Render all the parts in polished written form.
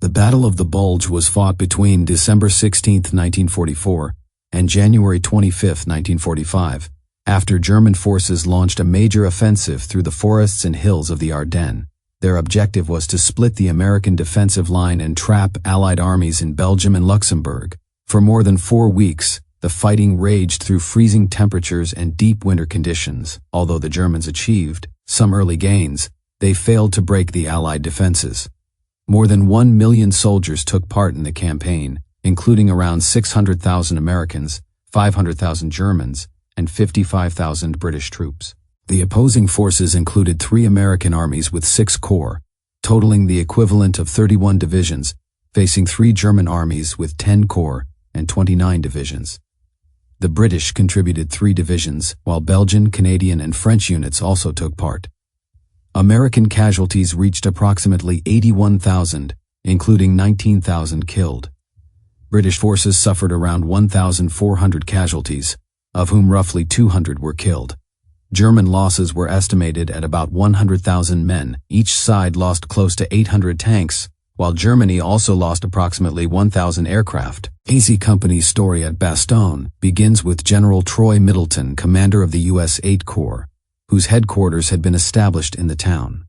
The Battle of the Bulge was fought between December 16, 1944, and January 25, 1945, after German forces launched a major offensive through the forests and hills of the Ardennes. Their objective was to split the American defensive line and trap Allied armies in Belgium and Luxembourg. For more than 4 weeks, the fighting raged through freezing temperatures and deep winter conditions. Although the Germans achieved some early gains, they failed to break the Allied defenses. More than 1 million soldiers took part in the campaign, including around 600,000 Americans, 500,000 Germans, and 55,000 British troops. The opposing forces included 3 American armies with 6 corps, totaling the equivalent of 31 divisions, facing 3 German armies with 10 corps and 29 divisions. The British contributed 3 divisions, while Belgian, Canadian, and French units also took part. American casualties reached approximately 81,000, including 19,000 killed. British forces suffered around 1,400 casualties, of whom roughly 200 were killed. German losses were estimated at about 100,000 men. Each side lost close to 800 tanks, while Germany also lost approximately 1,000 aircraft. AZ Company's story at Bastogne begins with General Troy Middleton, commander of the U.S. 8th Corps, whose headquarters had been established in the town.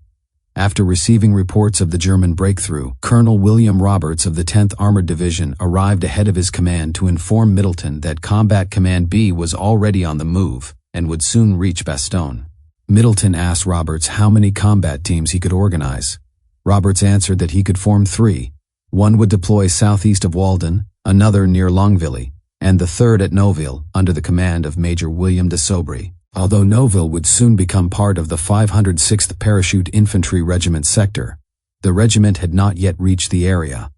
After receiving reports of the German breakthrough, Colonel William Roberts of the 10th Armored Division arrived ahead of his command to inform Middleton that Combat Command B was already on the move and would soon reach Bastogne. Middleton asked Roberts how many combat teams he could organize. Roberts answered that he could form 3. One would deploy southeast of Walden, another near Longueville, and the third at Noville, under the command of Major William de Sobry. Although Noville would soon become part of the 506th Parachute Infantry Regiment sector, the regiment had not yet reached the area.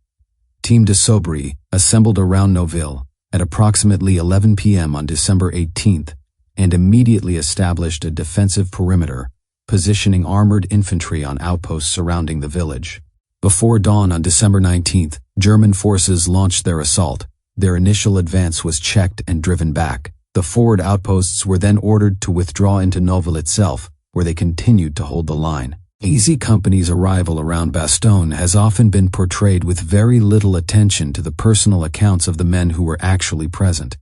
Team de Sobry assembled around Noville at approximately 11 p.m. on December 18th and immediately established a defensive perimeter, positioning armored infantry on outposts surrounding the village. Before dawn on December 19th, German forces launched their assault. Their initial advance was checked and driven back. The forward outposts were then ordered to withdraw into Noville itself, where they continued to hold the line. AZ Company's arrival around Bastogne has often been portrayed with very little attention to the personal accounts of the men who were actually present.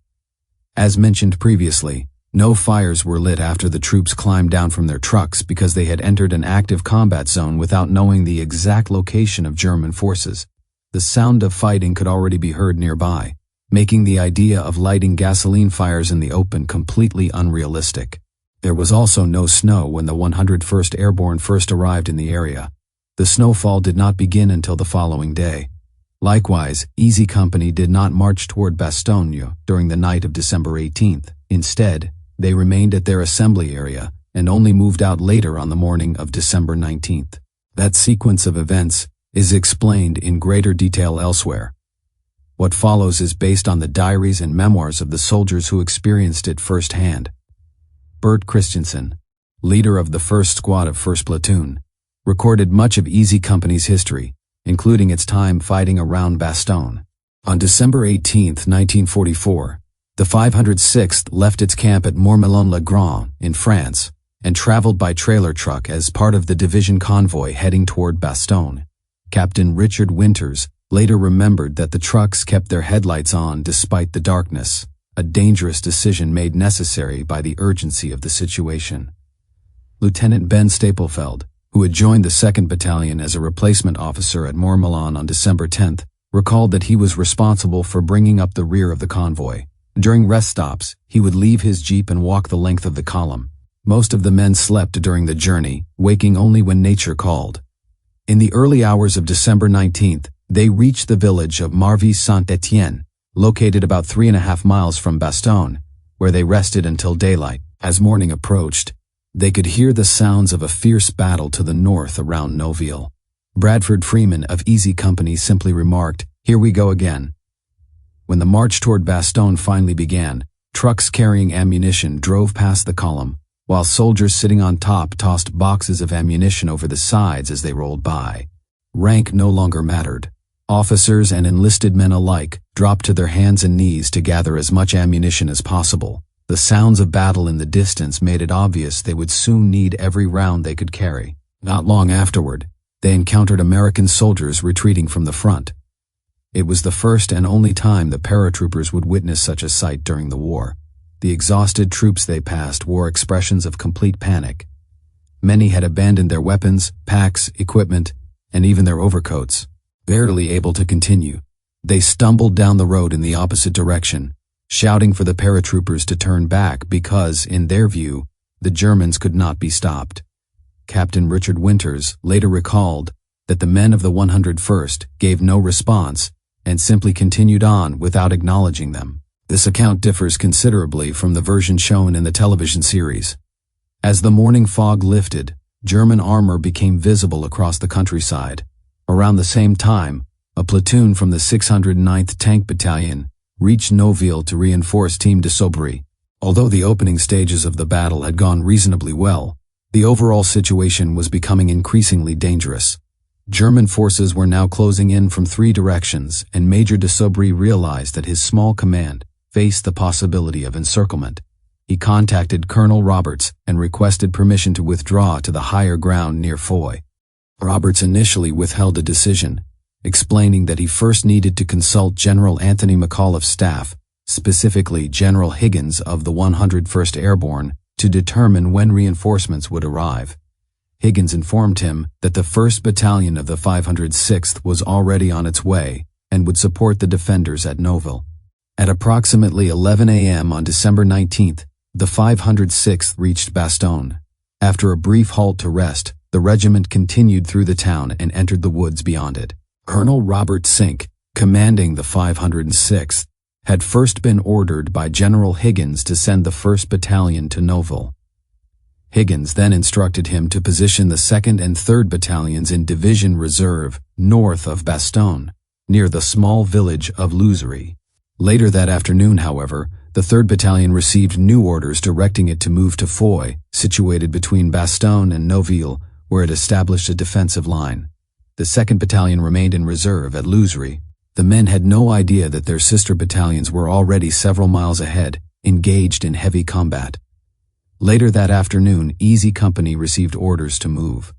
As mentioned previously, no fires were lit after the troops climbed down from their trucks because they had entered an active combat zone without knowing the exact location of German forces. The sound of fighting could already be heard nearby, making the idea of lighting gasoline fires in the open completely unrealistic. There was also no snow when the 101st Airborne first arrived in the area. The snowfall did not begin until the following day. Likewise, AZ Company did not march toward Bastogne during the night of December 18th. Instead, they remained at their assembly area and only moved out later on the morning of December 19th. That sequence of events is explained in greater detail elsewhere. What follows is based on the diaries and memoirs of the soldiers who experienced it firsthand. Bert Christensen, leader of the 1st Squad of 1st Platoon, recorded much of AZ Company's history, including its time fighting around Bastogne. On December 18, 1944, the 506th left its camp at Mourmelon-le-Grand in France and traveled by trailer truck as part of the division convoy heading toward Bastogne. Captain Richard Winters later remembered that the trucks kept their headlights on despite the darkness, a dangerous decision made necessary by the urgency of the situation. Lieutenant Ben Staplefeld, who had joined the 2nd Battalion as a replacement officer at Mourmelon on December 10th, recalled that he was responsible for bringing up the rear of the convoy. During rest stops, he would leave his jeep and walk the length of the column. Most of the men slept during the journey, waking only when nature called. In the early hours of December 19th, they reached the village of Marvy-Saint-Étienne, located about 3.5 miles from Bastogne, where they rested until daylight. As morning approached, they could hear the sounds of a fierce battle to the north around Noville. Bradford Freeman of AZ Company simply remarked, "Here we go again." When the march toward Bastogne finally began, trucks carrying ammunition drove past the column, while soldiers sitting on top tossed boxes of ammunition over the sides as they rolled by. Rank no longer mattered. Officers and enlisted men alike dropped to their hands and knees to gather as much ammunition as possible. The sounds of battle in the distance made it obvious they would soon need every round they could carry. Not long afterward, they encountered American soldiers retreating from the front. It was the first and only time the paratroopers would witness such a sight during the war. The exhausted troops they passed wore expressions of complete panic. Many had abandoned their weapons, packs, equipment, and even their overcoats. Barely able to continue, they stumbled down the road in the opposite direction, shouting for the paratroopers to turn back because, in their view, the Germans could not be stopped. Captain Richard Winters later recalled that the men of the 101st gave no response and simply continued on without acknowledging them. This account differs considerably from the version shown in the television series. As the morning fog lifted, German armor became visible across the countryside. Around the same time, a platoon from the 609th Tank Battalion reached Noville to reinforce Team de Sobry. Although the opening stages of the battle had gone reasonably well, the overall situation was becoming increasingly dangerous. German forces were now closing in from 3 directions, and Major de Sobry realized that his small command faced the possibility of encirclement. He contacted Colonel Roberts and requested permission to withdraw to the higher ground near Foy. Roberts initially withheld a decision, explaining that he first needed to consult General Anthony McAuliffe's staff, specifically General Higgins of the 101st Airborne, to determine when reinforcements would arrive. Higgins informed him that the 1st Battalion of the 506th was already on its way and would support the defenders at Noville. At approximately 11 a.m. on December 19th, the 506th reached Bastogne. After a brief halt to rest, the regiment continued through the town and entered the woods beyond it. Colonel Robert Sink, commanding the 506th, had first been ordered by General Higgins to send the 1st Battalion to Noville. Higgins then instructed him to position the 2nd and 3rd Battalions in Division Reserve north of Bastogne, near the small village of Luzery. Later that afternoon, however, the 3rd Battalion received new orders directing it to move to Foy, situated between Bastogne and Noville, where it established a defensive line. The 2nd Battalion remained in reserve at Luzery. The men had no idea that their sister battalions were already several miles ahead, engaged in heavy combat. Later that afternoon, Easy Company received orders to move.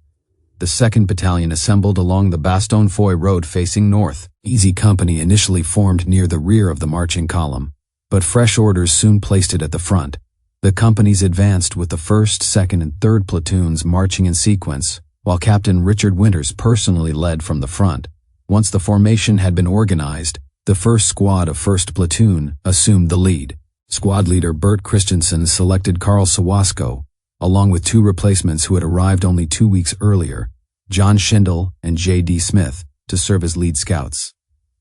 The 2nd Battalion assembled along the Bastogne-Foy road facing north. Easy Company initially formed near the rear of the marching column, but fresh orders soon placed it at the front. The companies advanced with the 1st, 2nd, and 3rd platoons marching in sequence, while Captain Richard Winters personally led from the front. Once the formation had been organized, the 1st squad of 1st platoon assumed the lead. Squad leader Bert Christensen selected Karl Sawasko, along with 2 replacements who had arrived only 2 weeks earlier, John Schindel and J.D. Smith, to serve as lead scouts.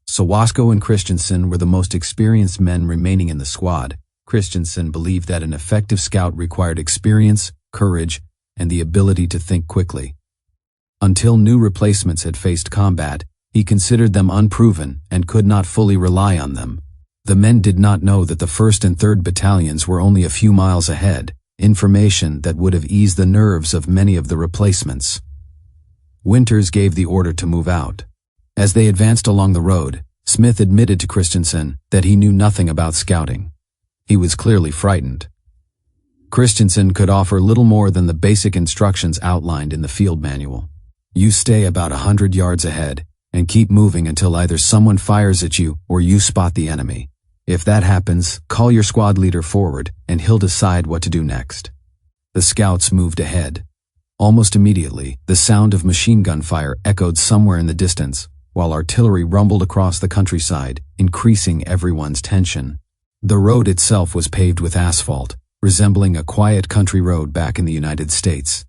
Sawasko and Christensen were the most experienced men remaining in the squad. Christensen believed that an effective scout required experience, courage, and the ability to think quickly. Until new replacements had faced combat, he considered them unproven and could not fully rely on them. The men did not know that the 1st and 3rd Battalions were only a few miles ahead, information that would have eased the nerves of many of the replacements. Winters gave the order to move out. As they advanced along the road, Smith admitted to Christensen that he knew nothing about scouting. He was clearly frightened. Christensen could offer little more than the basic instructions outlined in the field manual. You stay about 100 yards ahead and keep moving until either someone fires at you or you spot the enemy. If that happens, call your squad leader forward and he'll decide what to do next. The scouts moved ahead. Almost immediately, the sound of machine gun fire echoed somewhere in the distance, while artillery rumbled across the countryside, increasing everyone's tension. The road itself was paved with asphalt, resembling a quiet country road back in the United States.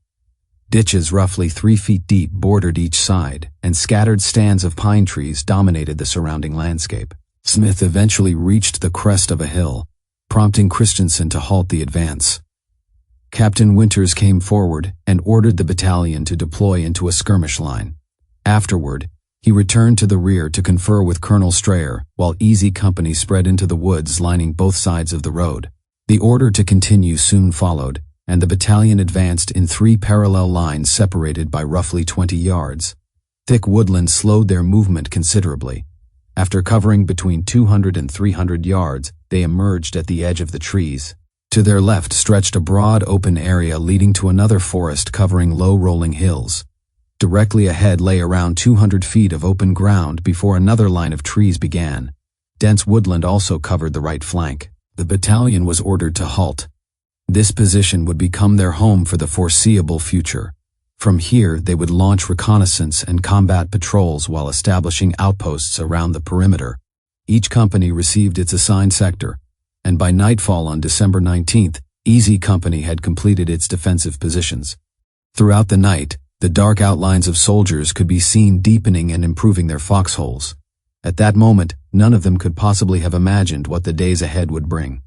Ditches roughly 3 feet deep bordered each side, and scattered stands of pine trees dominated the surrounding landscape. Smith eventually reached the crest of a hill, prompting Christensen to halt the advance. Captain Winters came forward and ordered the battalion to deploy into a skirmish line. Afterward, he returned to the rear to confer with Colonel Strayer, while Easy Company spread into the woods lining both sides of the road. The order to continue soon followed, and the battalion advanced in 3 parallel lines separated by roughly 20 yards. Thick woodland slowed their movement considerably. After covering between 200 and 300 yards, they emerged at the edge of the trees. To their left stretched a broad open area leading to another forest covering low rolling hills. Directly ahead lay around 200 feet of open ground before another line of trees began. Dense woodland also covered the right flank. The battalion was ordered to halt. This position would become their home for the foreseeable future. From here, they would launch reconnaissance and combat patrols while establishing outposts around the perimeter. Each company received its assigned sector, and by nightfall on December 19th, Easy Company had completed its defensive positions. Throughout the night, the dark outlines of soldiers could be seen deepening and improving their foxholes. At that moment, none of them could possibly have imagined what the days ahead would bring.